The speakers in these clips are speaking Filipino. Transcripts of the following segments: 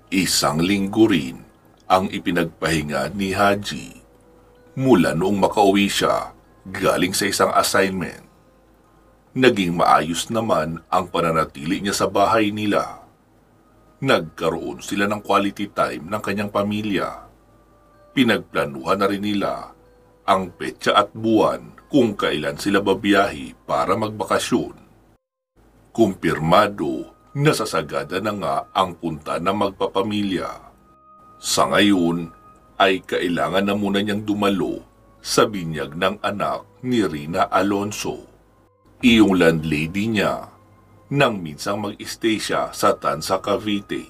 Isang linggo rin ang ipinagpahinga ni Haji mula noong makauwi siya galing sa isang assignment. Naging maayos naman ang pananatili niya sa bahay nila. Nagkaroon sila ng quality time ng kanyang pamilya. Pinagplanuhan na rin nila ang petsa at buwan kung kailan sila babiyahe para magbakasyon. Kumpirmado na sasagada na nga ang punta ng magpapamilya. Sa ngayon ay kailangan na muna niyang dumalo sa binyag ng anak ni Rina Alonso, iyong landlady niya, nang minsang mag-stay siya sa Tanza, Cavite.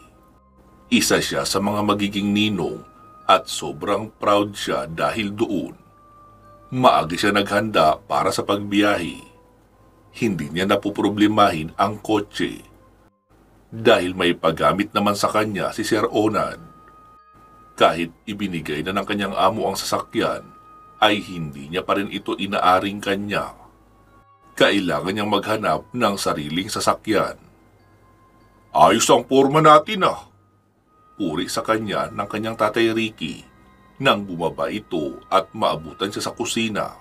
Isa siya sa mga magiging ninong at sobrang proud siya dahil doon. Maaga siya naghanda para sa pagbiyahe. Hindi niya napuproblemahin ang kotse dahil may paggamit naman sa kanya si Sir Onad. Kahit ibinigay na ng kanyang amo ang sasakyan, ay hindi niya pa rin ito inaaring kanya. Kailangan niyang maghanap ng sariling sasakyan. Ayos ang porma natin ah! Puri sa kanya ng kanyang tatay Ricky nang bumaba ito at maabutan siya sa kusina.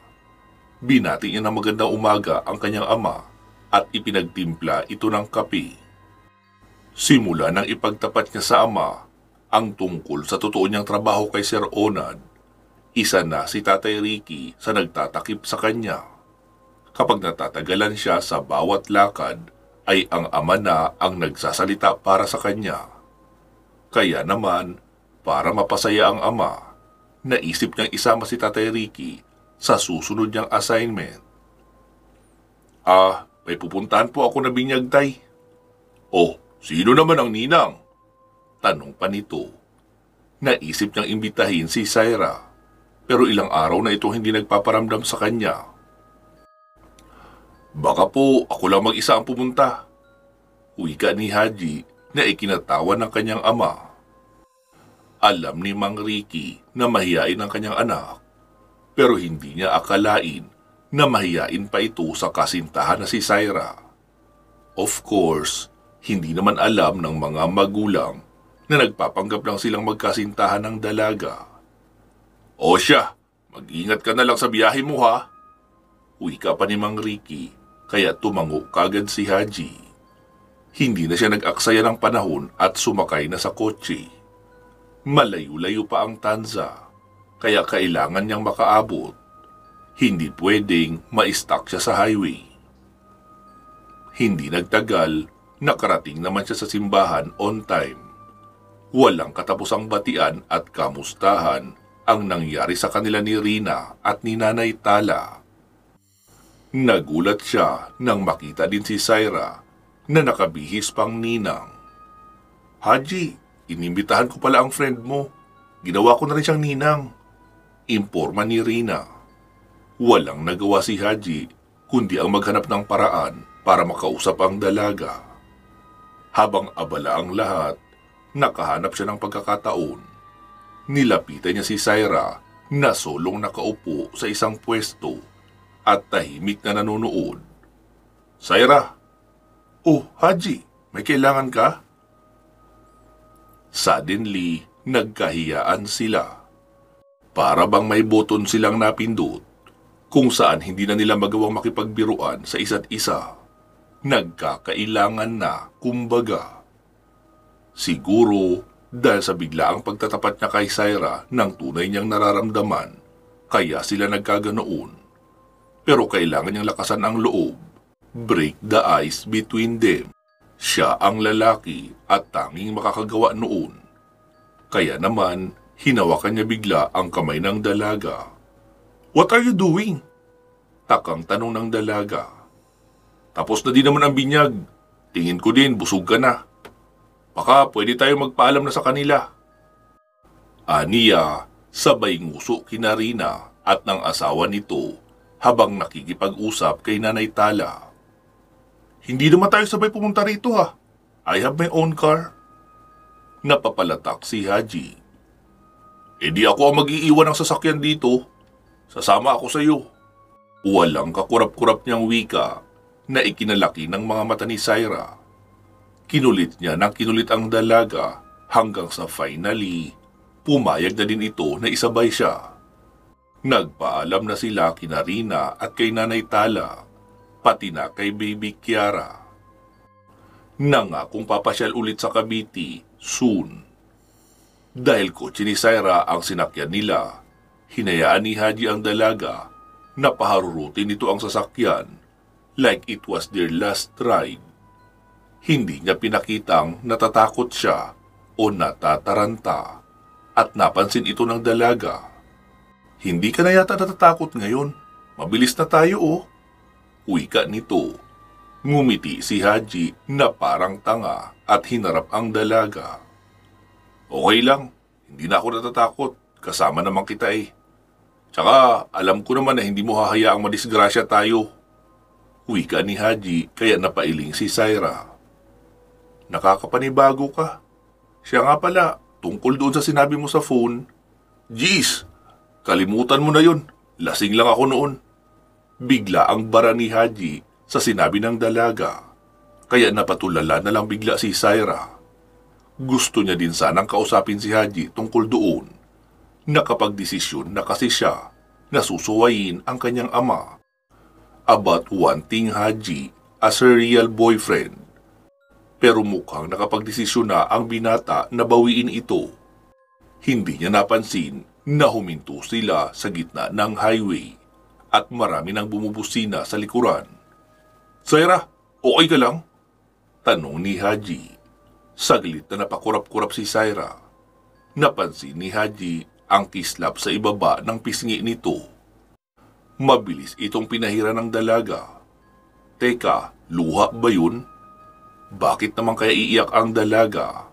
Binati niya ng magandang umaga ang kanyang ama at ipinagtimpla ito ng kape. Simula nang ipagtapat niya sa ama ang tungkol sa totoo niyang trabaho kay Sir Onad, isa na si Tatay Ricky sa nagtatakip sa kanya. Kapag natatagalan siya sa bawat lakad, ay ang ama na ang nagsasalita para sa kanya. Kaya naman, para mapasaya ang ama, naisip niyang isama si Tatay Ricky sa susunod niyang assignment. May pupuntahan po ako na binyag, tay. Oh, sino naman ang ninang? Tanong pa nito. Naisip niyang imbitahin si Syra, pero ilang araw na ito hindi nagpaparamdam sa kanya. Baka po ako lang mag-isa ang pumunta. Wika ni Haji na ikinatawa ng kanyang ama. Alam ni Mang Ricky na mahiyain ang kanyang anak, pero hindi niya akalain na mahiyain pa ito sa kasintahan na si Syra. Of course, hindi naman alam ng mga magulang na nagpapanggap lang silang magkasintahan ng dalaga. O siya, mag-ingat ka na lang sa biyahe mo ha. Wika pa ni Mang Ricky, kaya tumango kagad si Haji. Hindi na siya nag-aksaya ng panahon at sumakay na sa kotse. Malayo-layo pa ang Tanza, kaya kailangan niyang makaabot. Hindi pwedeng ma-stuck siya sa highway. Hindi nagtagal, nakarating naman siya sa simbahan on time. Walang katapusang batian at kamustahan ang nangyari sa kanila ni Rina at ni Nanay Tala. Nagulat siya nang makita din si Syra na nakabihis pang ninang. Haji, inimbitahan ko pala ang friend mo. Ginawa ko na rin siyang ninang. Imporma ni Rina. Walang nagawa si Haji kundi ang maghanap ng paraan para makausap ang dalaga. Habang abala ang lahat, nakahanap siya ng pagkakataon. Nilapitan niya si Syra na solong nakaupo sa isang pwesto at tahimik na nanonood. Syra! Oh, Haji, may kailangan ka? Suddenly, nagkahiyaan sila. Para bang may button silang napindot kung saan hindi na nila magawang makipagbiruan sa isa't isa. Nagkakailangan na, kumbaga. Siguro dahil sa biglaang pagtatapat niya kay Syra ng tunay niyang nararamdaman, kaya sila nagkaganoon. Pero kailangan niyang lakasan ang loob. Break the ice between them. Siya ang lalaki at tanging makakagawa noon. Kaya naman, hinawakan niya bigla ang kamay ng dalaga. What are you doing? Takang tanong ng dalaga. Tapos na din naman ang binyag. Tingin ko din, busog ka na. Baka pwede tayo magpaalam na sa kanila. Aniya, sabay nguso kina Rina at ng asawa nito habang nakikipag-usap kay Nanay Tala. Hindi naman tayo sabay pumunta rito ha. I have my own car. Napapalatak si Haji. Di ako ang mag-iiwan ng sasakyan dito. Sasama ako sa iyo. Walang kakurap-kurap niyang wika na ikinalaki ng mga mata ni Syra. Kinulit niya nang kinulit ang dalaga hanggang sa finally, pumayag na din ito na isabay siya. Nagpaalam na sila kina Rina at kay Nanay Tala, pati na kay Baby Kiara. Nangakong papasyal ulit sa Cavite soon. Dahil kotse ni Syra ang sinakyan nila, hinayaan ni Haji ang dalaga na paharurutin nito ang sasakyan like it was their last ride. Hindi niya pinakitang natatakot siya o natataranta at napansin ito ng dalaga. Hindi ka na yata natatakot ngayon. Mabilis na tayo oh. Wika nito. Ngumiti si Haji na parang tanga at hinarap ang dalaga. Okay lang, hindi na ako natatakot. Kasama naman kita eh. Tsaka alam ko naman na hindi mo hahayaang madisgrasya tayo. Wika ni Haji kaya napailing si Syra. Nakakapanibago ka. Siya nga pala, tungkol doon sa sinabi mo sa phone. Jeez, kalimutan mo na yun. Lasing lang ako noon. Bigla ang bara ni Haji sa sinabi ng dalaga. Kaya napatulala na lang bigla si Syra. Gusto niya din sanang kausapin si Haji tungkol doon. Nakapagdesisyon na kasi siya na susuwayin ang kanyang ama about wanting Haji as her real boyfriend. Pero mukhang nakapagdesisyon na ang binata na bawiin ito. Hindi niya napansin na huminto sila sa gitna ng highway at marami nang bumubusina sa likuran. Syra, okay ka lang? Tanong ni Haji. Saglit na napakurap-kurap si Syra. Napansin ni Haji ang kislap sa ibaba ng pisngi nito. Mabilis itong pinahira ng dalaga. Teka, luha ba yun? Bakit naman kaya iiyak ang dalaga?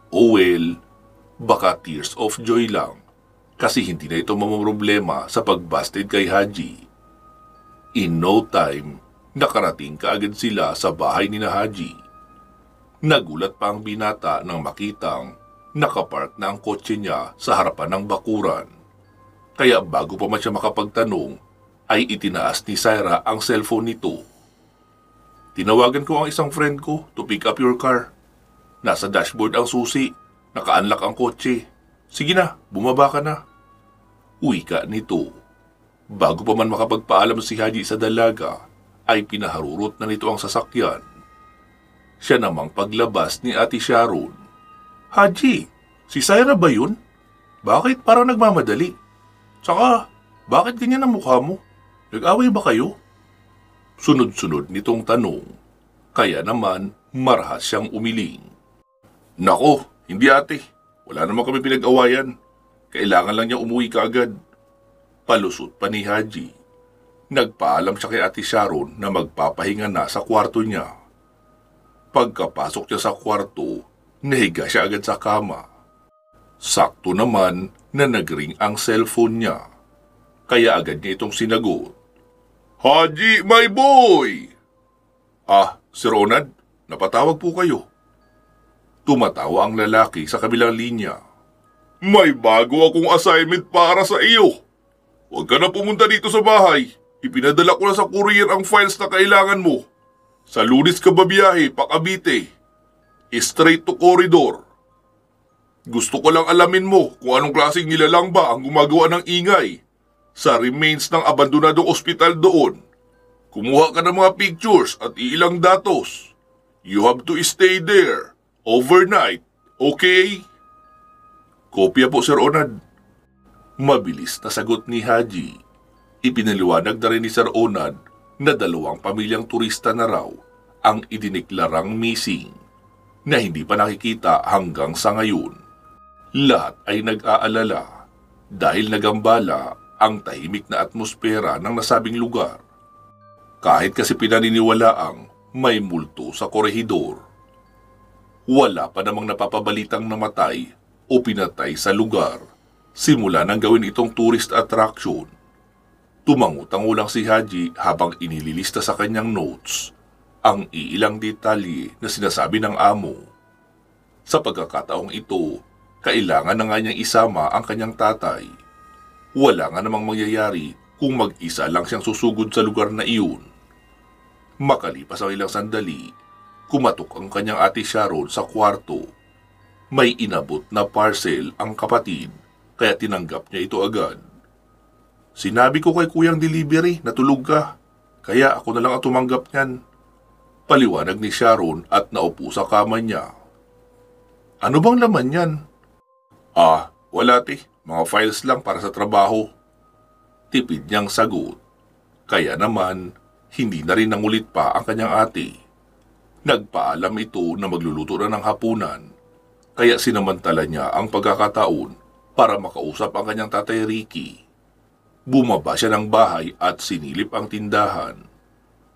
Oh well, baka tears of joy lang kasi hindi na ito mamroblema sa pagbasted kay Haji. In no time, nakarating kaagad sila sa bahay ni na Haji. Nagulat pa ang binata nang makitang nakapark na ang kotse niya sa harapan ng bakuran. Kaya bago pa man siya makapagtanong, ay itinaas ni Syra ang cellphone nito. Tinawagan ko ang isang friend ko to pick up your car. Nasa dashboard ang susi, naka-unlock ang kotse. Sige na, bumaba ka na. Wika nito. Bago pa man makapagpaalam si Haji sa dalaga, ay pinaharurot na nito ang sasakyan. Siya namang paglabas ni Ate Sharon. Haji, si Syra ba yun? Bakit parang nagmamadali? Tsaka, bakit ganyan ang mukha mo? Nag-away ba kayo? Sunod-sunod nitong tanong. Kaya naman, marahas siyang umiling. Nako, hindi ate. Wala naman kami pinag-awayan. Kailangan lang niya umuwi kaagad. Palusot pa ni Haji. Nagpaalam siya kay Ate Sharon na magpapahinga na sa kwarto niya. Pagkapasok niya sa kwarto, nahiga siya agad sa kama. Sakto naman na nagring ang cellphone niya. Kaya agad niya itong sinagot. Haji, my boy! Ah, Sir Ronald, napatawag po kayo. Tumatawa ang lalaki sa kabilang linya. May bago akong assignment para sa iyo. Huwag ka na pumunta dito sa bahay. Ipinadala ko na sa courier ang files na kailangan mo. Sa Lunes ka babiyahe, pa Cavite. Straight to corridor. Gusto ko lang alamin mo kung anong klaseng nilalang ba ang gumagawa ng ingay sa remains ng abandonadong ospital doon. Kumuha ka ng mga pictures at ilang datos. You have to stay there overnight, okay? Kopya po, Sir Onad. Mabilis na sagot ni Haji. Ipinaliwanag na rin ni Sir Onad na 2 pamilyang turista na raw ang idiniklarang missing na hindi pa nakikita hanggang sa ngayon. Lahat ay nag-aalala dahil nagambala ang tahimik na atmosfera ng nasabing lugar. Kahit kasi pinaniniwalaang may multo sa korehidor. Wala pa namang napapabalitang namatay o pinatay sa lugar simula nang gawin itong tourist attraction. Tumangutango lang si Haji habang inililista sa kanyang notes ang iilang detalye na sinasabi ng amo. Sa pagkakataong ito, kailangan na nga niyang isama ang kanyang tatay. Wala nga namang mangyayari kung mag-isa lang siyang susugod sa lugar na iyon. Makalipas ang ilang sandali, kumatok ang kanyang Ate Sharon sa kwarto. May inabot na parcel ang kapatid, kaya tinanggap niya ito agad. Sinabi ko kay kuyang delivery na tulog ka, kaya ako na lang ang tumanggap niyan. Paliwanag ni Sharon at naupo sa kama niya. Ano bang laman yan? Wala mga files lang para sa trabaho. Tipid niyang sagot. Kaya naman, hindi na rin nangulit pa ang kanyang ate. Nagpaalam ito na magluluto na ng hapunan, kaya sinamantala niya ang pagkakataon para makausap ang kanyang tatay Ricky. Bumaba siya ng bahay at sinilip ang tindahan.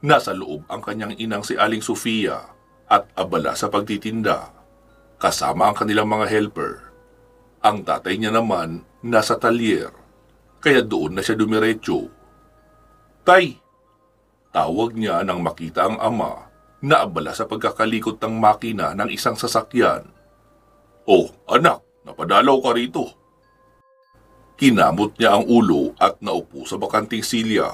Nasa loob ang kanyang inang si Aling Sofia at abala sa pagtitinda, kasama ang kanilang mga helper. Ang tatay niya naman nasa talyer, kaya doon na siya dumiretso. Tay! Tawag niya nang makita ang ama na abala sa pagkakalikot ng makina ng isang sasakyan. Oh, anak, napadalaw ka rito. Kinamot niya ang ulo at naupo sa bakanting silya.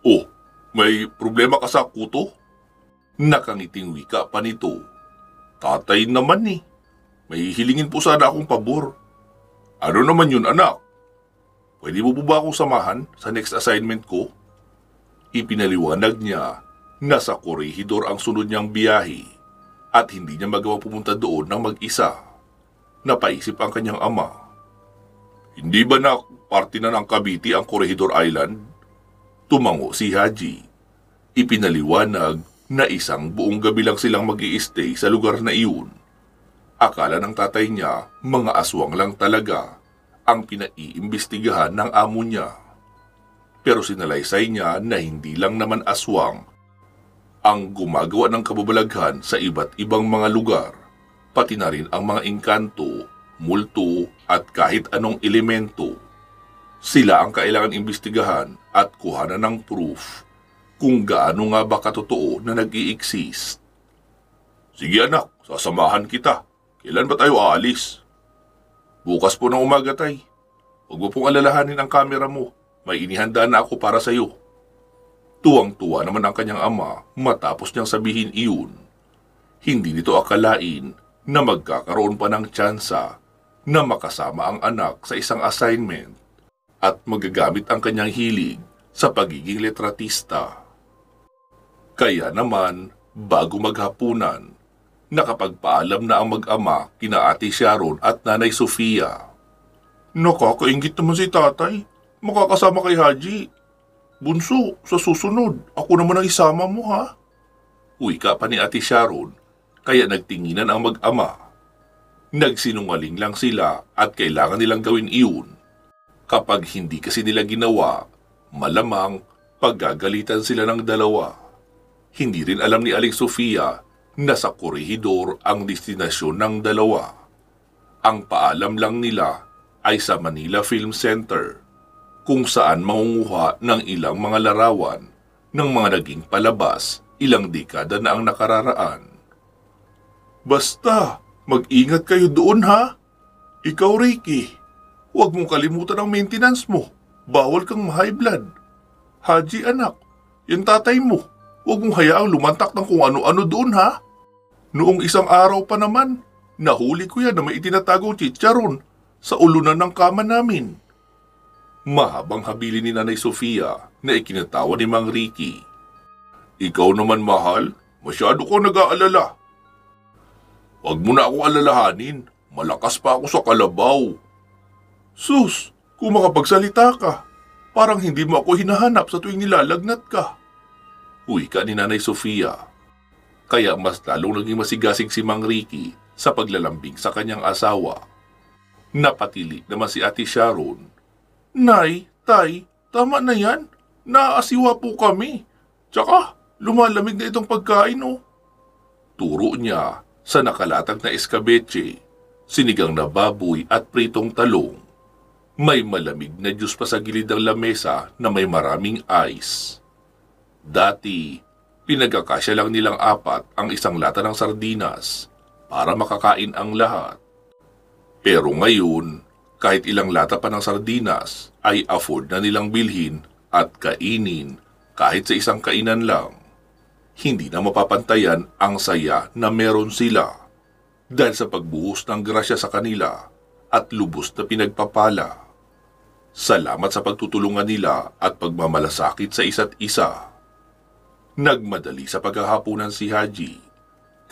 Oh, may problema ka sa kuto? Nakangiting wika pa nito. Tatay naman eh. May hilingin po sana akong pabor. Ano naman yun, anak? Pwede mo po ba akong samahan sa next assignment ko? Ipinaliwanag niya na sa Corregidor ang sunod niyang biyahe at hindi niya magawa pumunta doon ng mag-isa. Napaisip ang kanyang ama. Hindi ba na parte na ng Cavite ang Corregidor Island? Tumango si Haji. Ipinaliwanag na isang buong gabi lang silang mag-i-stay sa lugar na iyon. Akala ng tatay niya mga aswang lang talaga ang pinaiimbestigahan ng amo niya. Pero sinalaysay niya na hindi lang naman aswang ang gumagawa ng kababalaghan sa iba't ibang mga lugar, pati na rin ang mga engkanto, multo at kahit anong elemento. Sila ang kailangan imbestigahan at kuhanan ng proof kung gaano nga ba katotoo na nag-i-exist. Sige anak, sasamahan kita. Kailan ba tayo aalis? Bukas po ng umaga, tay. Huwag mo pong alalahanin ang kamera mo. May inihanda na ako para sa iyo. Tuwang-tuwa naman ang kanyang ama matapos niyang sabihin iyon. Hindi nito akalain na magkakaroon pa ng tsansa na makasama ang anak sa isang assignment at magagamit ang kanyang hilig sa pagiging letratista. Kaya naman, bago maghapunan, nakapagpaalam na ang mag-ama kina Ate Sharon at Nanay Sofia. Nakakaingit naman si tatay. Makakasama kay Haji. Bunso, sa susunod, ako naman ang isama mo ha. Wika pa ni Ate Sharon, kaya nagtinginan ang mag-ama. Nagsinungaling lang sila at kailangan nilang gawin iyon. Kapag hindi kasi nila ginawa, malamang paggagalitan sila ng dalawa. Hindi rin alam ni Aling Sofia na sa Corregidor ang destinasyon ng dalawa. Ang paalam lang nila ay sa Manila Film Center, kung saan mangunguha ng ilang mga larawan ng mga naging palabas ilang dekada na ang nakararaan. Basta, mag-ingat kayo doon ha. Ikaw Ricky, huwag mong kalimutan ang maintenance mo. Bawal kang ma-high blood. Haji anak, yung tatay mo, huwag mong hayaang lumantak ng kung ano-ano doon ha. Noong isang araw pa naman, nahuli ko yan na may itinatagong chicharon sa ulunan ng kama namin. Mahabang habili ni Nanay Sofia na ikinatawa ni Mang Ricky. Ikaw naman mahal, masyado ko nag-aalala. Huwag mo na akong alalahanin, malakas pa ako sa kalabaw. Sus, kung makapagsalita ka, parang hindi mo ako hinahanap sa tuwing nilalagnat ka. Wika ni Nanay Sofia. Kaya mas lalong naging masigasig si Mang Ricky sa paglalambing sa kanyang asawa. Napatili naman si Ate Sharon. Nay, tay, tama na yan. Naaasiwa po kami. Tsaka, lumalamig na itong pagkain oh. Turo niya sa nakalatag na escabeche, sinigang na baboy at pritong talong. May malamig na juice pa sa gilid ng lamesa na may maraming ice. Dati, pinagkakasya lang nilang apat ang isang lata ng sardinas para makakain ang lahat. Pero ngayon, kahit ilang lata pa ng sardinas ay afford na nilang bilhin at kainin kahit sa isang kainan lang. Hindi na mapapantayan ang saya na meron sila. dahil sa pagbuhos ng grasya sa kanila at lubos na pinagpapala. Salamat sa pagtutulungan nila at pagmamalasakit sa isa't isa. Nagmadali sa paghahaponan si Haji.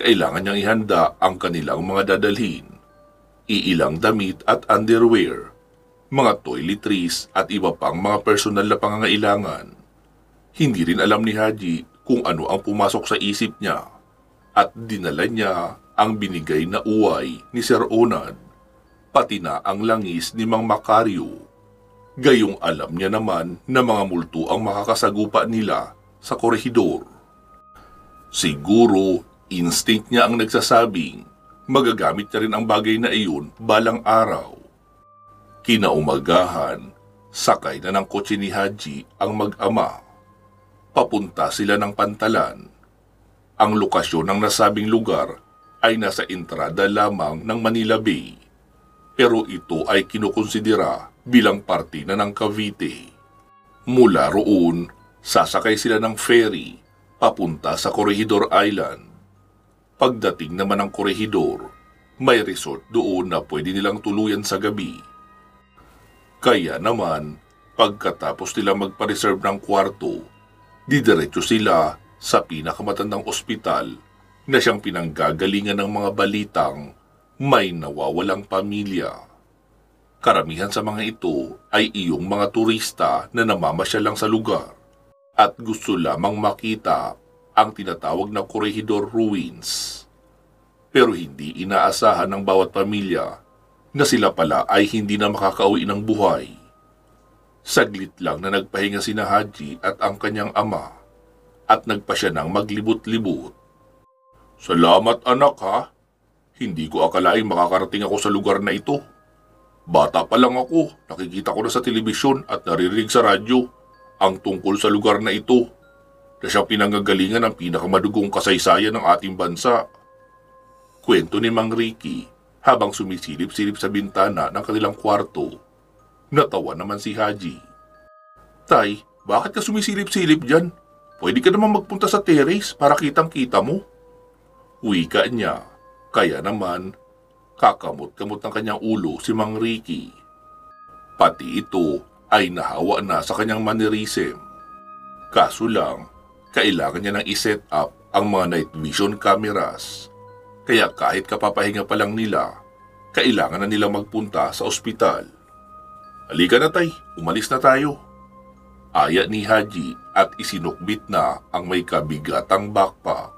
Kailangan niyang ihanda ang kanilang mga dadalhin, iilang damit at underwear, mga toiletries at iba pang mga personal na pangangailangan. Hindi rin alam ni Haji kung ano ang pumasok sa isip niya at dinala niya ang binigay na uway ni Sir Onad, pati na ang langis ni Mang Macario. Gayong alam niya naman na mga multo ang makakasagupa nila sa korehidor. Siguro, instinct niya ang nagsasabing magagamit niya rin ang bagay na iyon balang araw. Kinaumagahan, sakay na ng kotse ni Haji ang mag-ama. Papunta sila ng Pantalan. Ang lokasyon ng nasabing lugar ay nasa entrada lamang ng Manila Bay, pero ito ay kinukonsidera bilang parte na ng Cavite. Mula roon, sasakay sila ng ferry papunta sa Corregidor Island. Pagdating naman ng Corregidor, may resort doon na pwede nilang tuluyan sa gabi. Kaya naman, pagkatapos nila magpa-reserve ng kwarto, didiretso sila sa pinakamatandang ospital na siyang pinanggagalingan ng mga balitang may nawawalang pamilya. Karamihan sa mga ito ay iyong mga turista na namamasyal lang sa lugar at gusto lamang makita ang tinatawag na Corregidor Ruins. Pero hindi inaasahan ng bawat pamilya na sila pala ay hindi na makakauwi ng buhay. Saglit lang na nagpahinga sina Haji at ang kanyang ama at nagpa siya ng maglibot-libot. Salamat anak ha, hindi ko akalaing makakarating ako sa lugar na ito. Bata pa lang ako, nakikita ko na sa telebisyon at naririnig sa radyo ang tungkol sa lugar na ito na siyang pinanggagalingan ng pinakamadugong kasaysayan ng ating bansa. Kwento ni Mang Ricky habang sumisilip-silip sa bintana ng kanilang kwarto. Natawa naman si Haji. Tay, bakit ka sumisilip-silip dyan? Pwede ka naman magpunta sa terrace para kitang-kita mo. Wika niya, kaya naman kakamot-kamot ng kanyang ulo si Mang Ricky. Pati ito ay nahawa na sa kanyang mannerism. Kaso lang, kailangan niya nang iset up ang mga night vision cameras. Kaya kahit kapapahinga pa lang nila, kailangan na nilang magpunta sa ospital. Halika na tay, umalis na tayo. Aya ni Haji at isinukbit na ang may kabigatang backpack.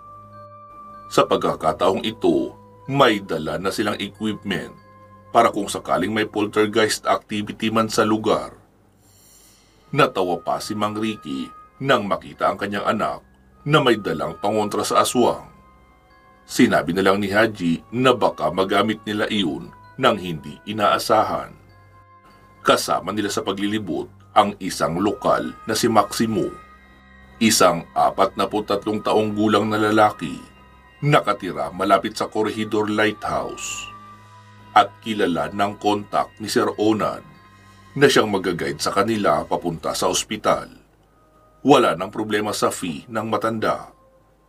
Sa pagkakataong ito, may dala na silang equipment para kung sakaling may poltergeist activity man sa lugar. Natawa pa si Mang Ricky nang makita ang kanyang anak na may dalang pangontra sa aswang. Sinabi na lang ni Haji na baka magamit nila iyon nang hindi inaasahan. Kasama nila sa paglilibot ang isang lokal na si Maximo, isang 43 taong gulang na lalaki, nakatira malapit sa Corregidor Lighthouse, at kilala ng kontak ni Sir Onad na siyang magaguide sa kanila papunta sa ospital. Wala nang problema sa fee ng matanda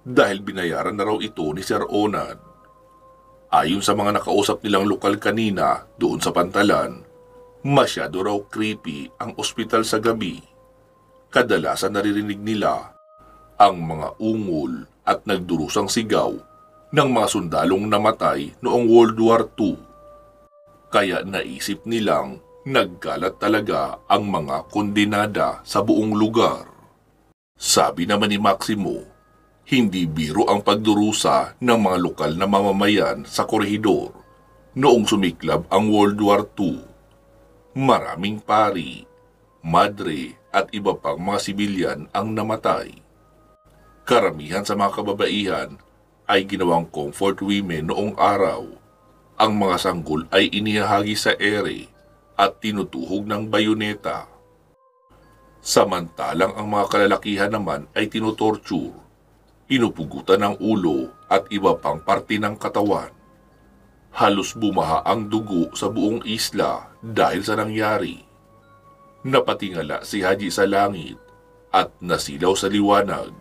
dahil binayaran na raw ito ni Sir Onad. Ayon sa mga nakausap nilang lokal kanina doon sa Pantalan, masyado raw creepy ang ospital sa gabi. Kadalasan naririnig nila ang mga ungol at nagdurusang sigaw ng mga sundalong namatay noong World War II. Kaya naisip nilang nagkalat talaga ang mga kondenada sa buong lugar. Sabi naman ni Maximo, hindi biro ang pagdurusa ng mga lokal na mamamayan sa Corregidor noong sumiklab ang World War II. Maraming pari, madre at iba pang mga sibilyan ang namatay. Karamihan sa mga kababaihan ay ginawang comfort women noong araw. Ang mga sanggol ay inihahagi sa ere at tinutuhog ng bayoneta. Samantalang ang mga kalalakihan naman ay tinutorture, inupugutan ng ulo at iba pang parte ng katawan. Halos bumaha ang dugo sa buong isla dahil sa nangyari. Napatingala si Haji sa langit at nasilaw sa liwanag,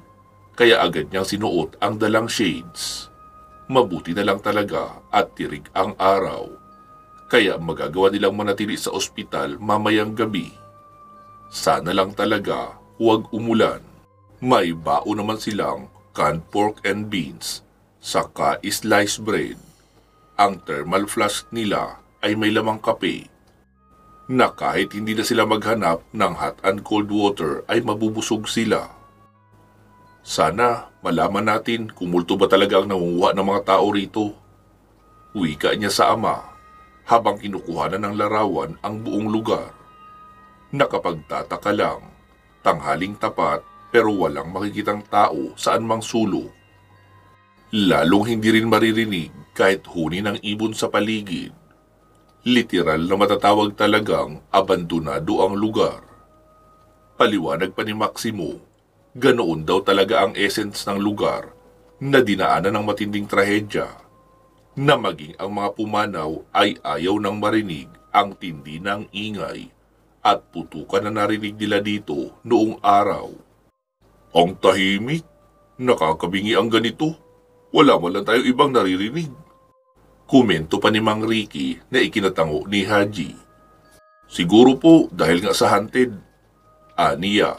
kaya agad niyang sinuot ang dalang shades. Mabuti na lang talaga at tirik ang araw, kaya magagawa nilang manatili sa ospital mamayang gabi. Sana lang talaga huwag umulan. May baon naman silang canned pork and beans, saka sliced bread. Ang thermal flask nila ay may lamang kape, na kahit hindi na sila maghanap ng hot and cold water ay mabubusog sila. Sana malaman natin kung multo ba talaga ang nangunguha ng mga tao rito. Wika niya sa ama habang kinukuha na ng larawan ang buong lugar. Nakapagtataka lang, tanghaling tapat pero walang makikitang tao saan mang sulok. Lalong hindi rin maririnig kahit huni ng ibon sa paligid. Literal na matatawag talagang abandonado ang lugar. Paliwanag pa ni Maximo, ganoon daw talaga ang essence ng lugar na dinaanan ng matinding trahedya, na maging ang mga pumanaw ay ayaw nang marinig ang tindi ng ingay at putukan na narinig nila dito noong araw. Ang tahimik, nakakabingi ang ganito. Wala man lang tayo ibang naririnig. Komento pa ni Mang Ricky na ikinatango ni Haji. Siguro po dahil nga sa haunted. Aniya.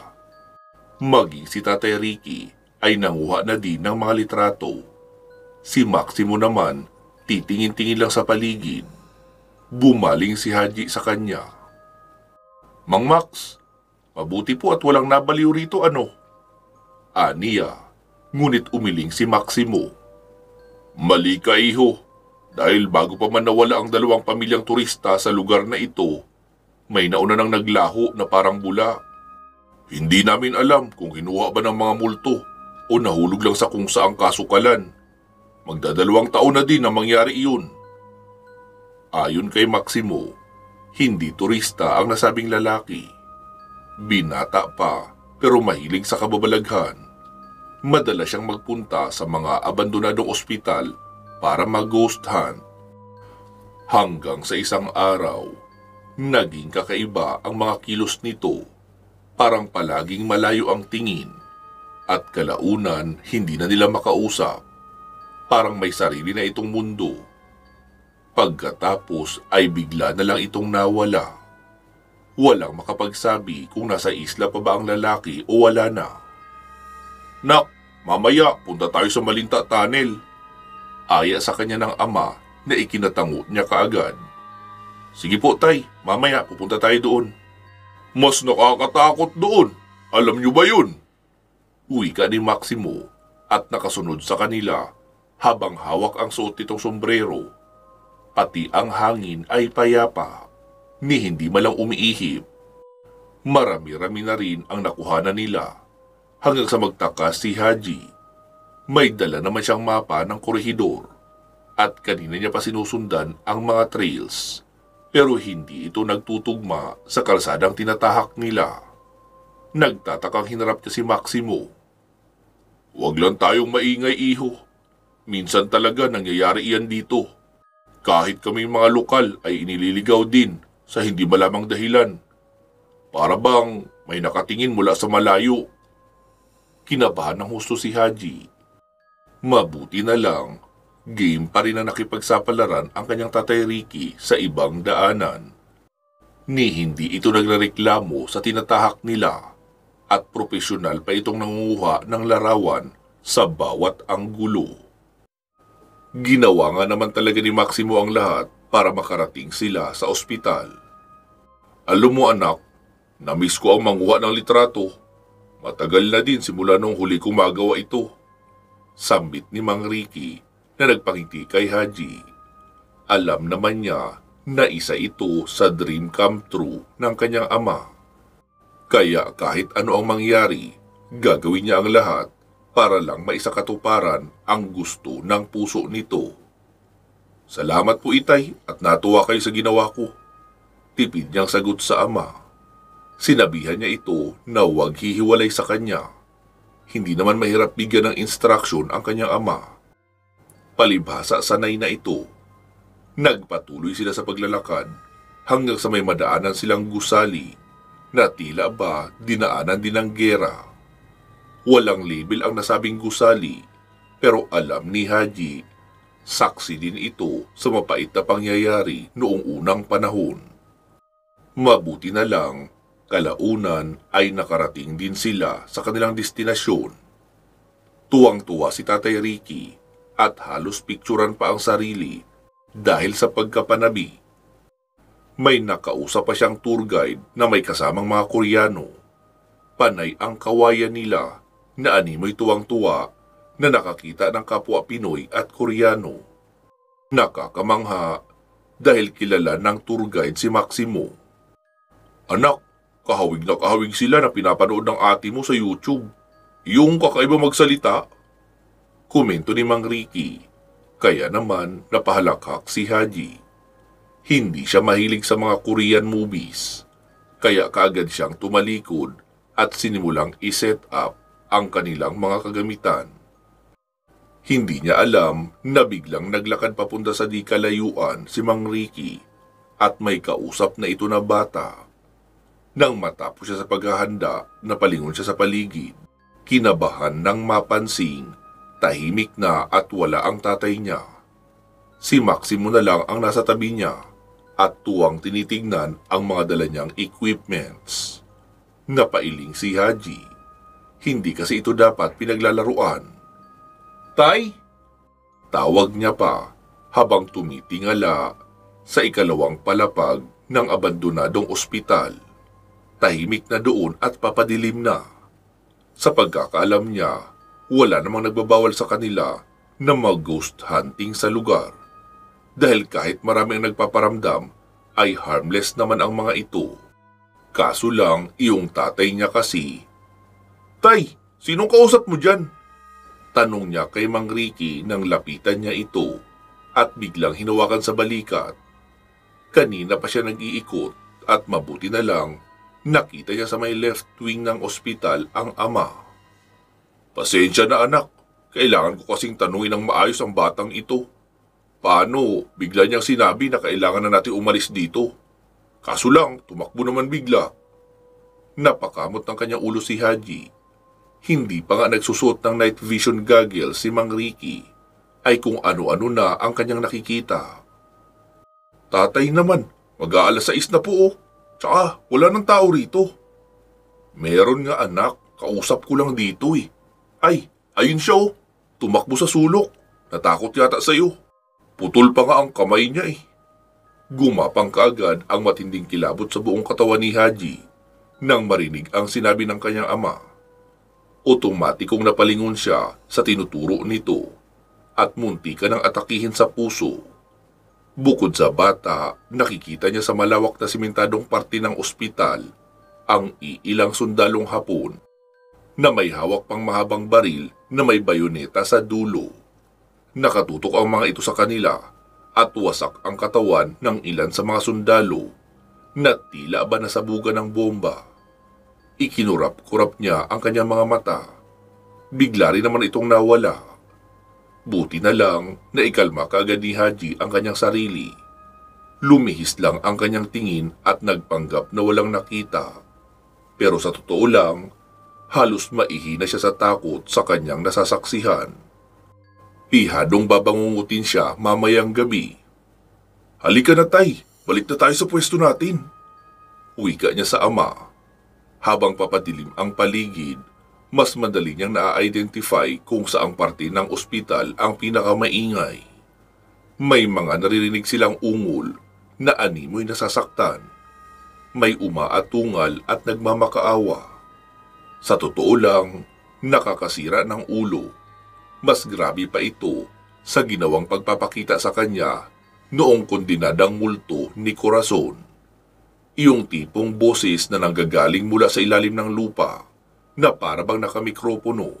Maging si Tatay Ricky ay nanguha na din ng mga litrato. Si Maximo naman titingin-tingin lang sa paligid. Bumaling si Haji sa kanya. Mang Max, mabuti po at walang nabaliw rito ano? Aniya. Ngunit umiling si Maximo. Mali ka iho, dahil bago pa man nawala ang dalawang pamilyang turista sa lugar na ito, may nauna nang naglaho na parang bula. Hindi namin alam kung kinuha ba ng mga multo o nahulog lang sa kung saang kasukalan. Magdadalawang taon na din na mangyari iyon. Ayon kay Maximo, hindi turista ang nasabing lalaki. Binata pa pero mahilig sa kababalaghan. Madalas siyang magpunta sa mga abandonadong ospital para mag-ghost hunt. Hanggang sa isang araw, naging kakaiba ang mga kilos nito. Parang palaging malayo ang tingin at kalaunan hindi na nila makausap. Parang may sarili na itong mundo. Pagkatapos ay bigla na lang itong nawala. Walang makapagsabi kung nasa isla pa ba ang lalaki o wala na. Nak, mamaya punta tayo sa Malinta Tunnel. Aya sa kanya ng ama na ikinatango niya kaagad. Sige po tay, mamaya pupunta tayo doon. Mas nakakatakot doon. Alam niyo ba yun? Wika ni Maximo at nakasunod sa kanila habang hawak ang suot nitong sombrero. Pati ang hangin ay payapa, ni hindi malang umiihip. Marami-rami na rin ang nakuhanan nila hanggang sa magtakas si Haji. May dala naman siyang mapa ng korehidor at kanina niya pa sinusundan ang mga trails, pero hindi ito nagtutugma sa kalsadang tinatahak nila. Nagtatakang hinarap niya si Maximo. Huwag lang tayong maingay iho. Minsan talaga nangyayari iyan dito. Kahit kaming mga lokal ay inililigaw din sa hindi malamang dahilan. Para bang may nakatingin mula sa malayo. Kinabahan ng husto si Haji. Mabuti na lang, game pa rin na nakipagsapalaran ang kanyang Tatay Ricky sa ibang daanan. Ni hindi ito nagrereklamo sa tinatahak nila at profesional pa itong nangunguha ng larawan sa bawat anggulo. Ginawa nga naman talaga ni Maximo ang lahat para makarating sila sa ospital. Alam mo anak, namiss ko ang manguha ng litrato. Matagal na din simula nung huli kong magawa ito. Sambit ni Mang Ricky na nagpangiti kay Haji. Alam naman niya na isa ito sa dream come true ng kanyang ama. Kaya kahit ano ang mangyari, gagawin niya ang lahat para lang maisakatuparan ang gusto ng puso nito. Salamat po itay at natuwa kayo sa ginawa ko. Tipid niyang sagot sa ama. Sinabihan niya ito na huwag hihiwalay sa kanya. Hindi naman mahirap bigyan ng instruksyon ang kanyang ama. Palibhasa sanay na ito. Nagpatuloy sila sa paglalakad hanggang sa may madaanan silang gusali na tila ba dinaanan din ng gera. Walang label ang nasabing gusali pero alam ni Haji Saksi din ito sa mapait na pangyayari noong unang panahon. Mabuti na lang, kalaunan ay nakarating din sila sa kanilang destinasyon. Tuwang-tuwa si Tatay Ricky at halos pikturan pa ang sarili dahil sa pagkapanabi. May nakausap pa siyang tour guide na may kasamang mga Koreano. Panay ang kawayan nila na animoy tuwang-tuwa na nakakita ng kapwa Pinoy at Koreano. Nakakamangha dahil kilala ng tour guide si Maximo. Anak, kahawig na kahawig sila na pinapanood ng ate mo sa YouTube. Yung kakaiba magsalita. Komento ni Mang Ricky. Kaya naman napahalakhak si Haji. Hindi siya mahilig sa mga Korean movies. Kaya kaagad siyang tumalikod at sinimulang i-set up ang kanilang mga kagamitan. Hindi niya alam na biglang naglakad papunta sa di kalayuan si Mang Ricky at may kausap na ito na bata. Nang matapos siya sa paghahanda, napalingon siya sa paligid. Kinabahan nang mapansing, tahimik na at wala ang tatay niya. Si Maximo na lang ang nasa tabi niya at tuwang tinitignan ang mga dala niyang equipments. Napailing si Haji. Hindi kasi ito dapat pinaglalaruan. Tay! Tawag niya pa habang tumitingala sa ikalawang palapag ng abandonadong ospital. Tahimik na doon at papadilim na. Sa pagkakaalam niya, wala namang nagbabawal sa kanila na mag-ghost hunting sa lugar. Dahil kahit maraming nagpaparamdam, ay harmless naman ang mga ito. Kaso lang, iyong tatay niya kasi. Tay, sinong kausap mo dyan? Tanong niya kay Mang Ricky nang lapitan niya ito at biglang hinawakan sa balikat. Kanina pa siya nag-iikot at mabuti na lang nakita niya sa may left wing ng ospital ang ama. Pasensya na anak, kailangan ko kasing tanungin ng maayos ang batang ito. Paano bigla niyang sinabi na kailangan na natin umalis dito? Kaso lang, tumakbo naman bigla. Napakamot ng kanyang ulo si Haji. Hindi pa nga nagsusuot ng night vision goggles si Mang Ricky, ay kung ano-ano na ang kanyang nakikita. Tatay naman, mag-aalas 6 na po oh. Tsaka wala nang tao rito. Meron nga anak, kausap ko lang dito eh. Ay, ayun siya oh, tumakbo sa sulok. Natakot yata sa'yo. Putol pa nga ang kamay niya eh. Gumapang kaagad ang matinding kilabot sa buong katawan ni Haji nang marinig ang sinabi ng kanyang ama. Otomatikong napalingon siya sa tinuturo nito at munti ka nang atakihin sa puso. Bukod sa bata, nakikita niya sa malawak na simentadong parte ng ospital ang iilang sundalong Hapon na may hawak pang mahabang baril na may bayoneta sa dulo. Nakatutok ang mga ito sa kanila at wasak ang katawan ng ilan sa mga sundalo na tila ba nasabugan ng bomba. Ikinurap-kurap niya ang kanyang mga mata. Bigla rin naman itong nawala. Buti na lang na ikalma kaagad ni Haji ang kanyang sarili. Lumihis lang ang kanyang tingin at nagpanggap na walang nakita. Pero sa totoo lang, halos maihina siya sa takot sa kanyang nasasaksihan. Pihadong babangungutin siya mamayang gabi. Halika na tay, balik na tayo sa pwesto natin. Wika niya sa ama. Habang papadilim ang paligid, mas madali niyang na-identify kung saang parte ng ospital ang pinakamaingay. May mga naririnig silang ungol na animoy nasasaktan. May umaatungal at nagmamakaawa. Sa totoo lang, nakakasira ng ulo. Mas grabe pa ito sa ginawang pagpapakita sa kanya noong kondinadang multo ni Corazon. Iyong tipong boses na nanggagaling mula sa ilalim ng lupa na parabang nakamikropono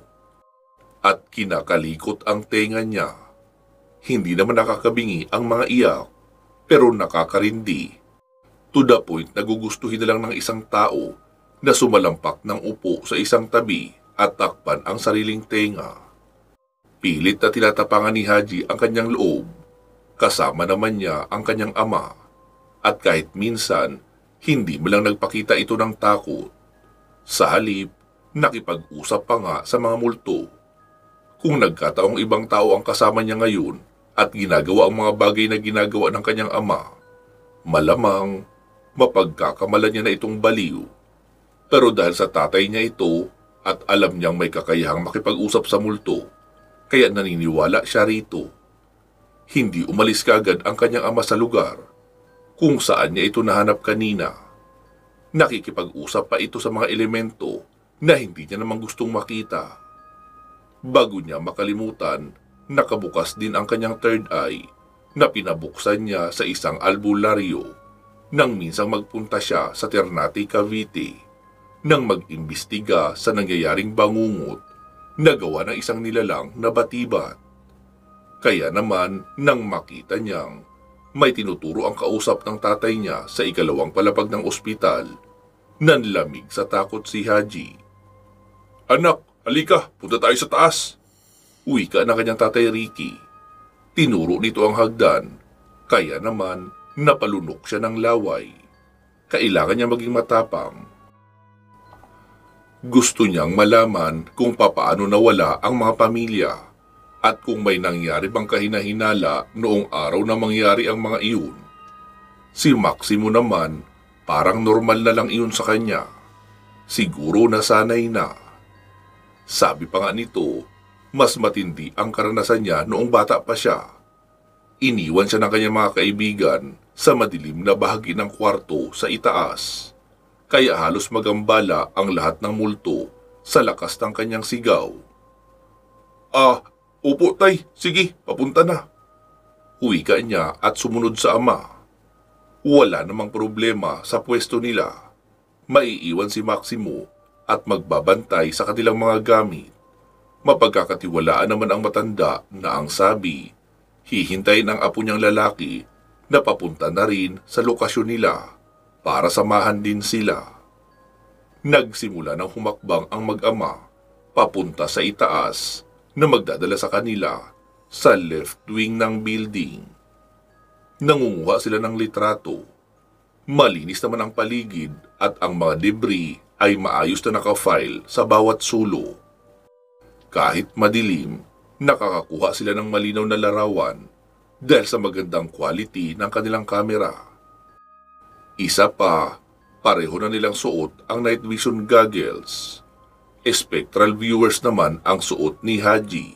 at kinakalikot ang tenga niya. Hindi naman nakakabingi ang mga iyak pero nakakarindi. To the point na gugustuhin na lang ng isang tao na sumalampak ng upo sa isang tabi at takpan ang sariling tenga. Pilit na tinatapangan ni Haji ang kanyang loob. Kasama naman niya ang kanyang ama. At kahit minsan, hindi mo lang nagpakita ito ng takot. Sa halip, nakipag-usap pa nga sa mga multo. Kung nagkataong ibang tao ang kasama niya ngayon, at ginagawa ang mga bagay na ginagawa ng kanyang ama, malamang mapagkakamalan niya na itong baliw. Pero dahil sa tatay niya ito at alam niyang may kakayahang makipag-usap sa multo, kaya naniniwala siya rito. Hindi umalis kaagad ang kanyang ama sa lugar kung saan niya ito nahanap kanina. Nakikipag-usap pa ito sa mga elemento na hindi niya namang gustong makita. Bago niya makalimutan, nakabukas din ang kanyang third eye na pinabuksan niya sa isang albularyo nang minsang magpunta siya sa Ternate, Cavite nang mag-imbestiga sa nangyayaring bangungot na gawa ng isang nilalang na batibat. Kaya naman nang makita niyang may tinuturo ang kausap ng tatay niya sa ikalawang palapag ng ospital, nanlamig sa takot si Haji. "Anak, halika, punta tayo sa taas." Wika ng kanyang tatay Ricky. Tinuro nito ang hagdan, kaya naman napalunok siya ng laway. Kailangan niya maging matapang. Gusto niyang malaman kung papaano nawala ang mga pamilya at kung may nangyari bang kahinahinala noong araw na mangyari ang mga iyon. Si Maximo naman, parang normal na lang iyon sa kanya. Siguro nasanay na. Sabi pa nga nito, mas matindi ang karanasan niya noong bata pa siya. Iniwan siya ng kanyang mga kaibigan sa madilim na bahagi ng kwarto sa itaas. Kaya halos magambala ang lahat ng multo sa lakas ng kanyang sigaw. Opo tay, sige, papunta na." Wika niya at sumunod sa ama. Wala namang problema sa pwesto nila. Maiiwan si Maximo at magbabantay sa kanilang mga gamit. Mapagkakatiwalaan naman ang matanda na ang sabi, hihintayin ang apo niyang lalaki na papunta na rin sa lokasyon nila para samahan din sila. Nagsimula ng humakbang ang mag-ama papunta sa itaas na magdadala sa kanila sa left wing ng building. Nangunguha sila ng litrato. Malinis naman ang paligid at ang mga debris ay maayos na nakafile sa bawat sulok. Kahit madilim, nakakakuha sila ng malinaw na larawan dahil sa magandang quality ng kanilang kamera. Isa pa, pareho na nilang suot ang night vision goggles. Spectral viewers naman ang suot ni Haji.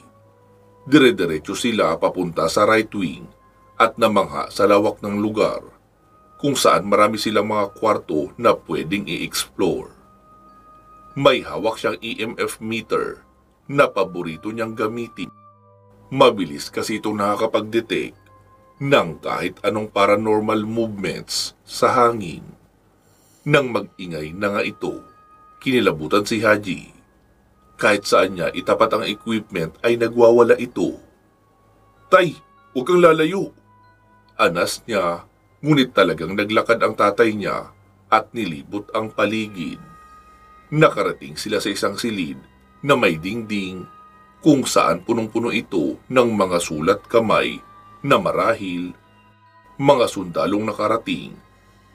Dire-diretso sila papunta sa right wing at namangha sa lawak ng lugar kung saan marami silang mga kwarto na pwedeng i-explore. May hawak siyang EMF meter na paborito niyang gamitin. Mabilis kasi itong nakakapag-detect ng kahit anong paranormal movements sa hangin. Nang mag-ingay na nga ito, kinilabutan si Haji. Kahit saan niya itapat ang equipment ay nagwawala ito. "Tay, huwag kang lalayo." Anas niya, ngunit talagang naglakad ang tatay niya at nilibot ang paligid. Nakarating sila sa isang silid na may dingding kung saan punong-puno ito ng mga sulat kamay na marahil mga sundalong nakarating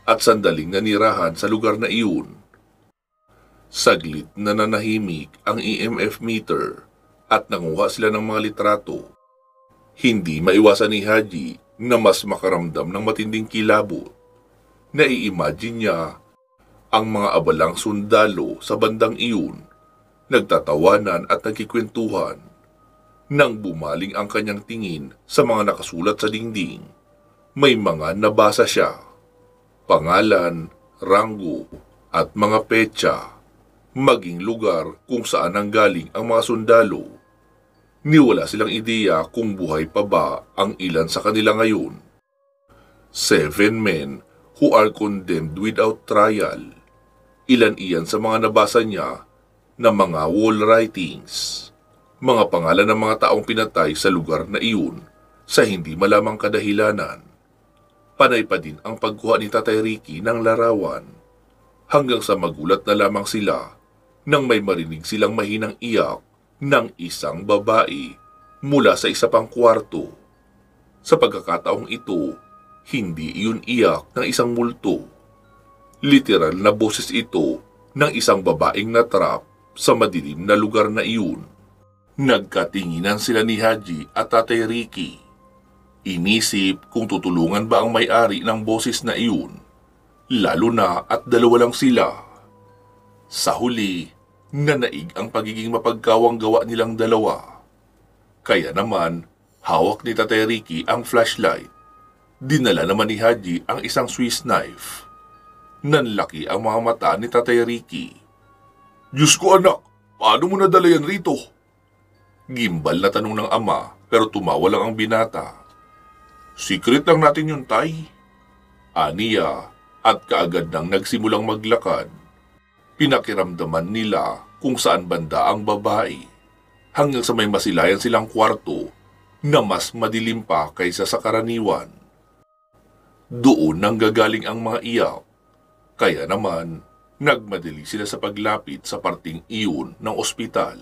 at sandaling nanirahan sa lugar na iyon. Saglit na nanahimik ang EMF meter at nanguha sila ng mga litrato. Hindi maiwasan ni Haji na mas makaramdam ng matinding kilabot. Nai-imagine niya ang mga abalang sundalo sa bandang iyon, nagtatawanan at nagkikwentuhan. Nang bumaling ang kanyang tingin sa mga nakasulat sa dingding, may mga nabasa siya. Pangalan, ranggo, at mga petsa, maging lugar kung saan nanggaling ang mga sundalo. Niwala silang ideya kung buhay pa ba ang ilan sa kanila ngayon. 7 men who are condemned without trial. Ilan iyan sa mga nabasa niya na mga wall writings. Mga pangalan ng mga taong pinatay sa lugar na iyon sa hindi malamang kadahilanan. Panay pa din ang pagkuha ni Tatay Ricky ng larawan hanggang sa magulat na lamang sila nang may marinig silang mahinang iyak ng isang babae mula sa isa pang kwarto. Sa pagkakataong ito, hindi iyon iyak ng isang multo. Literal na boses ito ng isang babaeng natrap sa madilim na lugar na iyon. Nagkatinginan sila ni Haji at Tatay Ricky. Inisip kung tutulungan ba ang may-ari ng boses na iyon, lalo na at dalawa lang sila. Sa huli, nanaig ang pagiging mapagkawang gawa nilang dalawa. Kaya naman, hawak ni Tatay Ricky ang flashlight. Dinala naman ni Haji ang isang Swiss knife. Nanlaki ang mga mata ni Tatay Ricky. "Diyos ko anak, paano mo nadala yan rito?" Gimbal na tanong ng ama pero tumawa lang ang binata. "Secret lang natin yun, Tay." Aniya at kaagad nang nagsimulang maglakad. Pinakiramdaman nila kung saan banda ang babae hanggang sa may masilayan silang kwarto na mas madilim pa kaysa sa karaniwan. Doon nang gagaling ang mga iyak. Kaya naman, nagmadali sila sa paglapit sa parting iyon ng ospital.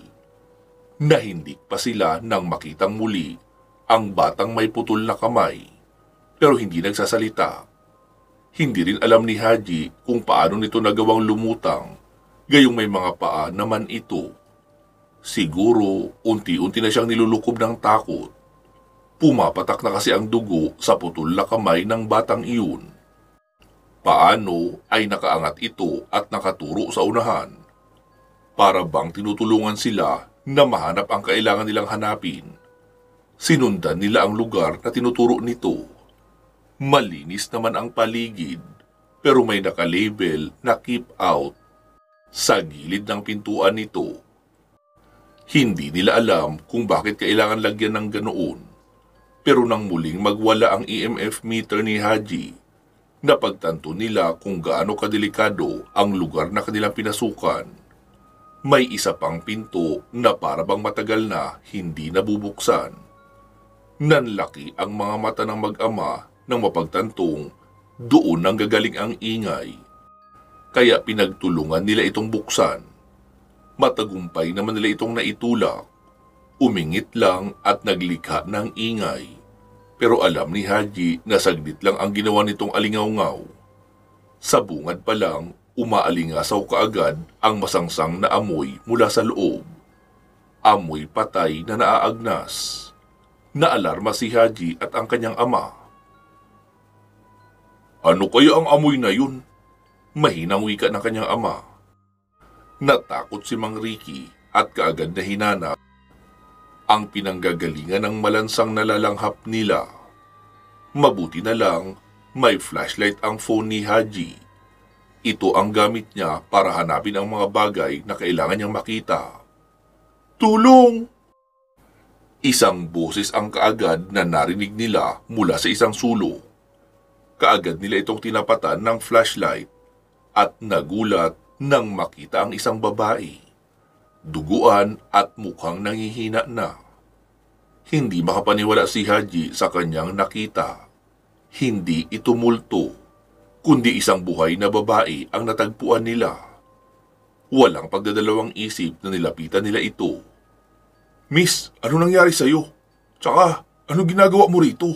Nahindik pa sila nang makitang muli ang batang may putol na kamay pero hindi nagsasalita. Hindi rin alam ni Haji kung paano nito nagawang lumutang, gayong may mga paa naman ito. Siguro unti-unti na siyang nilulukob ng takot. Pumapatak na kasi ang dugo sa putol na kamay ng batang iyon. Paano ay nakaangat ito at nakaturo sa unahan? Para bang tinutulungan sila na mahanap ang kailangan nilang hanapin. Sinundan nila ang lugar na tinuturo nito. Malinis naman ang paligid, pero may nakalabel na "Keep Out" sa gilid ng pintuan nito. Hindi nila alam kung bakit kailangan lagyan ng ganoon. Pero nang muling magwala ang EMF meter ni Haji, napagtanto nila kung gaano kadelikado ang lugar na kanilang pinasukan. May isa pang pinto na para bang matagal na hindi nabubuksan. Nanlaki ang mga mata ng mag-ama nang mapagtantong doon nang gagaling ang ingay. Kaya pinagtulungan nila itong buksan. Matagumpay naman nila itong naitulak. Umingit lang at naglikha ng ingay. Pero alam ni Haji na saglit lang ang ginawa nitong alingaw-ngaw. Sa bungad pa lang, umaalingasaw kaagad ang masangsang na amoy mula sa loob. Amoy patay na naaagnas. Naalarma si Haji at ang kanyang ama. "Ano kaya ang amoy na yun?" Mahinang wika ng kanyang ama. Natakot si Mang Ricky at kaagad na hinanap ang pinanggagalingan ng malansang nalalanghap nila. Mabuti na lang may flashlight ang phone ni Haji. Ito ang gamit niya para hanapin ang mga bagay na kailangan niyang makita. "Tulong!" Isang boses ang kaagad na narinig nila mula sa isang sulok. Kaagad nila itong tinapatan ng flashlight at nagulat nang makita ang isang babae. Duguan at mukhang nangihina na. Hindi makapaniwala si Haji sa kanyang nakita. Hindi ito multo, kundi isang buhay na babae ang natagpuan nila. Walang pagdadalawang isip na nilapitan nila ito. "Miss, ano nangyari sa'yo? Tsaka, ano ginagawa mo rito?"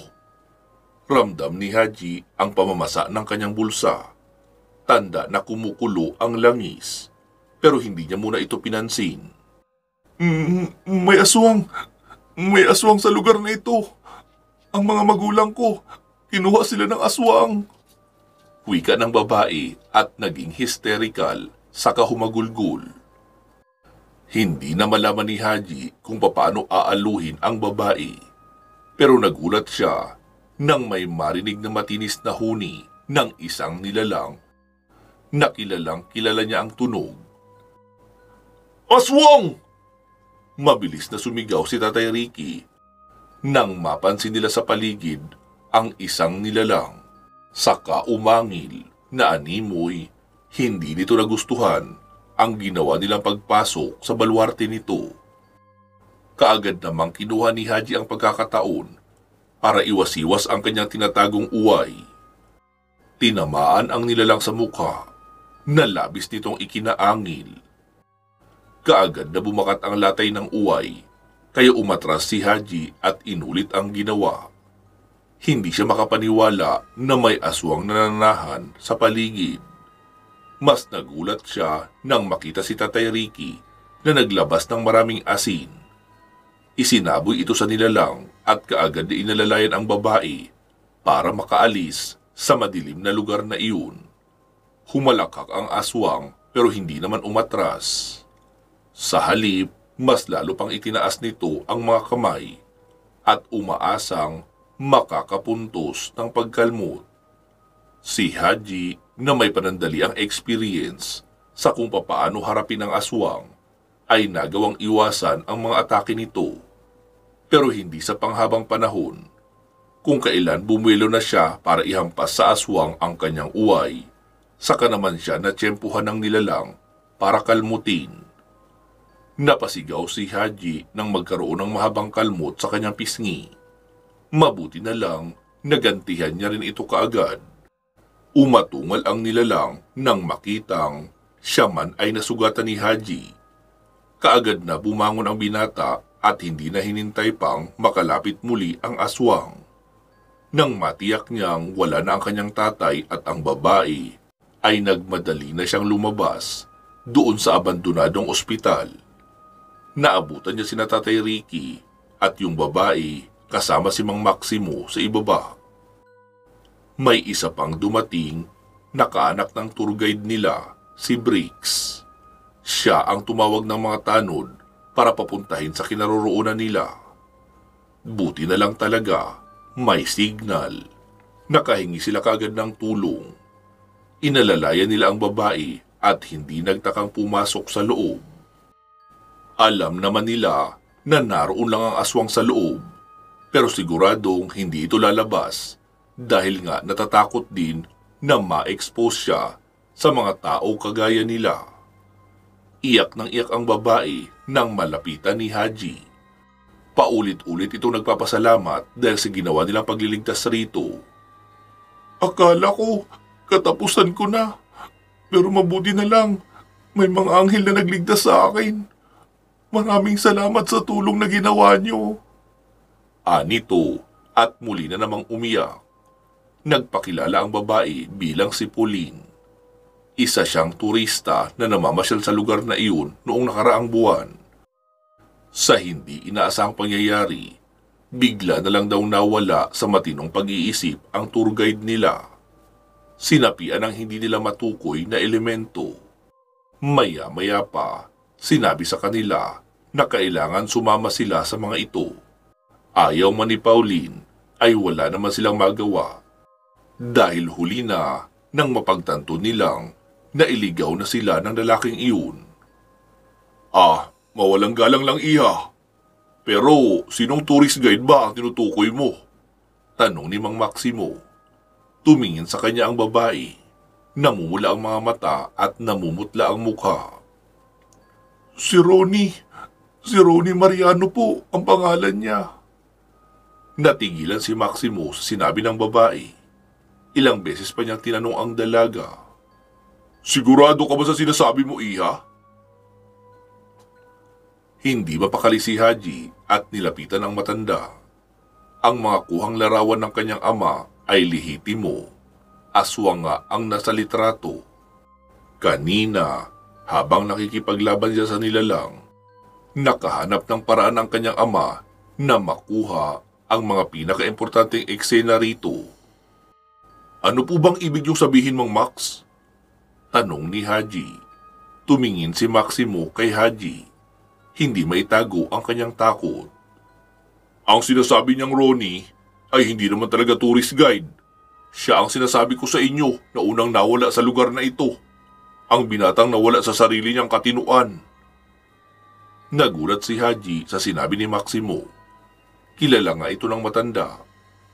Ramdam ni Haji ang pamamasa ng kanyang bulsa. Tanda na kumukulo ang langis, pero hindi niya muna ito pinansin. May aswang! May aswang sa lugar na ito! Ang mga magulang ko, kinuha sila ng aswang!" Wika ng babae at naging hysterical saka humagulgol. Hindi na malaman ni Haji kung paano aaluhin ang babae, pero nagulat siya nang may marinig na matinis na huni ng isang nilalang na kilalang kilala niya ang tunog. "Aswang!" Mabilis na sumigaw si Tatay Ricky nang mapansin nila sa paligid ang isang nilalang. Saka umangil na animoy, hindi nito nagustuhan ang ginawa nilang pagpasok sa baluarte nito. Kaagad namang kinuha ni Haji ang pagkakataon para iwasiwas ang kanyang tinatagong uway. Tinamaan ang nilalang sa mukha na labis nitong ikinaangil. Kaagad na bumakat ang latay ng uway, kaya umatras si Haji at inulit ang ginawa. Hindi siya makapaniwala na may aswang nananahan sa paligid. Mas nagulat siya nang makita si Tatay Ricky na naglabas ng maraming asin. Isinaboy ito sa nilalang at kaagad na inalalayan ang babae para makaalis sa madilim na lugar na iyon. Humalakak ang aswang pero hindi naman umatras. Sa halip, mas lalo pang itinaas nito ang mga kamay at umaasang makakapuntos ng pagkalmot. Si Haji na may panandaliang experience sa kung papaano harapin ang aswang ay nagawang iwasan ang mga atake nito. Pero hindi sa panghabang panahon. Kung kailan bumuelo na siya para ihampas sa aswang ang kanyang uway, saka naman siya natsyempuhan ng nilalang para kalmutin. Napasigaw si Haji nang magkaroon ng mahabang kalmot sa kanyang pisngi. Mabuti na lang, nagantihan niya rin ito kaagad. Umatungal ang nilalang nang makitang siya man ay nasugatan ni Haji. Kaagad na bumangon ang binata at hindi na hinintay pang makalapit muli ang aswang. Nang matiyak niyang wala na ang kanyang tatay at ang babae, ay nagmadali na siyang lumabas doon sa abandonadong ospital. Naabutan niya sina Tatay Ricky at yung babae kasama si Mang Maximo sa ibaba. May isa pang dumating na kaanak ng tour guide nila, si Briggs. Siya ang tumawag ng mga tanod para papuntahin sa kinaroroonan nila. Buti na lang talaga, may signal. Nakahingi sila kaagad ng tulong. Inalalayan nila ang babae at hindi nagtakang pumasok sa loob. Alam naman nila na naroon lang ang aswang sa loob, pero siguradong hindi ito lalabas dahil nga natatakot din na ma-expose siya sa mga tao kagaya nila. Iyak ng iyak ang babae nang malapitan ni Haji. Paulit-ulit itong nagpapasalamat dahil sa ginawa nilang pagliligtas rito. Akala ko, katapusan ko na. Pero mabuti na lang, may mga anghel na nagligtas sa akin. Maraming salamat sa tulong na ginawa niyo. Anito at muli na namang umiyak. Nagpakilala ang babae bilang si Pauline. Isa siyang turista na namamasyal sa lugar na iyon noong nakaraang buwan. Sa hindi inaasahang pangyayari, bigla na lang daw nawala sa matinong pag-iisip ang tour guide nila. Sinapian ang hindi nila matukoy na elemento. Maya-maya pa, sinabi sa kanila na kailangan sumama sila sa mga ito. Ayaw man ni Pauline ay wala naman silang magawa. Dahil huli na nang mapagtanto nilang nailigaw na sila ng lalaking iyon. Mawalang galang lang iha. Pero sinong tourist guide ba ang tinutukoy mo? Tanong ni Mang Maximo. Tumingin sa kanya ang babae. Namumula ang mga mata at namumutla ang mukha. Si Ronnie Mariano po ang pangalan niya. Natigilan si Maximo sa sinabi ng babae. Ilang beses pa niyang tinanong ang dalaga. Sigurado ka ba sa sinasabi mo, iha? Hindi mapakali si Haji at nilapitan ang matanda. Ang mga kuhang larawan ng kanyang ama ay lehitimo. Aswang nga ang nasa litrato. Kanina, habang nakikipaglaban siya sa nilalang, nakahanap ng paraan ang kanyang ama na makuha ang mga pinaka-importanteng eksena rito. Ano po bang ibig niyong sabihin, Mang Max? Tanong ni Haji. Tumingin si Maximo kay Haji. Hindi maitago ang kanyang takot. Ang sinasabi niyang Ronnie ay hindi naman talaga tourist guide. Siya ang sinasabi ko sa inyo na unang nawala sa lugar na ito. Ang binatang nawala sa sarili niyang katinuan. Nagulat si Haji sa sinabi ni Maximo. Kilala nga ito ng matanda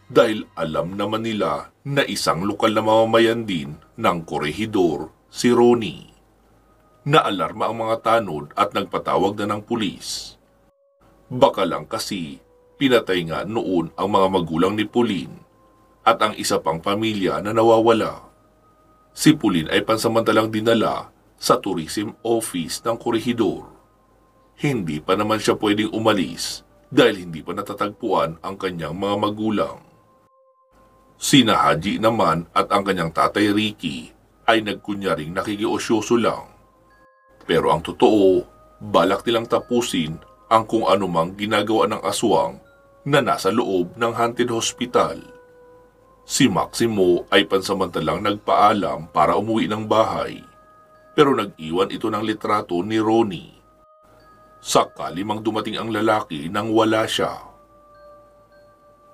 dahil alam naman nila na isang lokal na mamamayan din ng korehidor si Ronnie. Naalarma ang mga tanod at nagpatawag na ng pulis. Baka lang kasi pinatay nga noon ang mga magulang ni Pauline at ang isa pang pamilya na nawawala. Si Pauline ay pansamantalang dinala sa tourism office ng korehidor. Hindi pa naman siya pwedeng umalis dahil hindi pa natatagpuan ang kanyang mga magulang. Sina Haji naman at ang kanyang tatay Ricky ay nagkunyaring nakikiosyoso lang. Pero ang totoo, balak nilang tapusin ang kung anumang ginagawa ng aswang na nasa loob ng haunted hospital. Si Maximo ay pansamantalang nagpaalam para umuwi ng bahay, pero nag-iwan ito ng litrato ni Ronnie. Sakali mang dumating ang lalaki nang wala siya.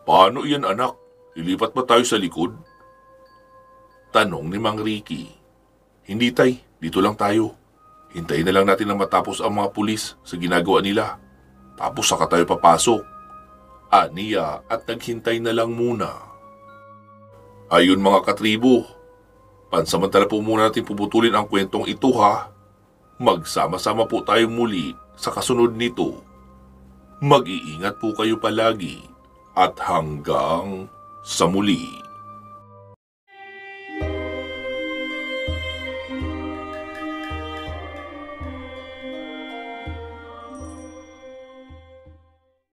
"Paano iyan, anak? Ilipat ba tayo sa likod?" Tanong ni Mang Ricky. "Hindi, tay, dito lang tayo. Hintayin na lang natin na matapos ang mga pulis sa ginagawa nila. Tapos saka tayo papasok." Aniya at naghintay na lang muna. Ayun mga katribo, pansamantala po muna natin puputulin ang kwentong ito ha. Magsama-sama po tayong muli sa kasunod nito. Mag-iingat po kayo palagi at hanggang sa muli.